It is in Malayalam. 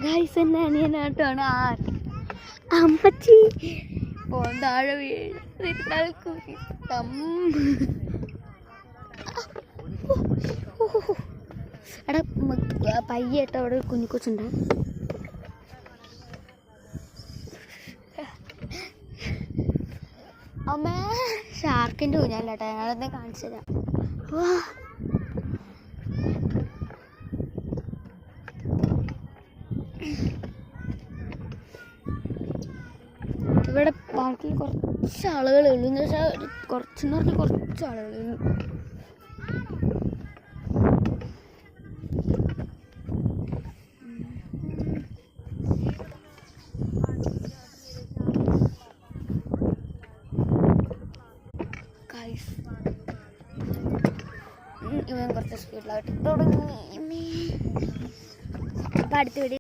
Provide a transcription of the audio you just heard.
ഗൈസ് എന്നെ അനിയനായിട്ടാണ് അമ്മച്ചി താഴെ എടാ പയ്യായിട്ട് അവിടെ കുഞ്ഞിക്കൊച്ചുണ്ട്. അമ്മ ഷാർക്കിൻ്റെ ഊഞ്ഞാലാട്ടോ, ഞാനത് കാണിച്ചു തരാം. ഇവിടെ പാർക്കിൽ കുറച്ച് ആളുകളേ ഉള്ളൂ, എന്ന് വെച്ചാൽ കുറച്ചെന്ന് പറഞ്ഞാൽ കുറച്ച് ആളുകളേ ഉള്ളൂ. ഇവൻ കുറച്ച് സ്പീഡിലായിട്ട് തുടങ്ങി. അപ്പം അടുത്ത വീഡിയോ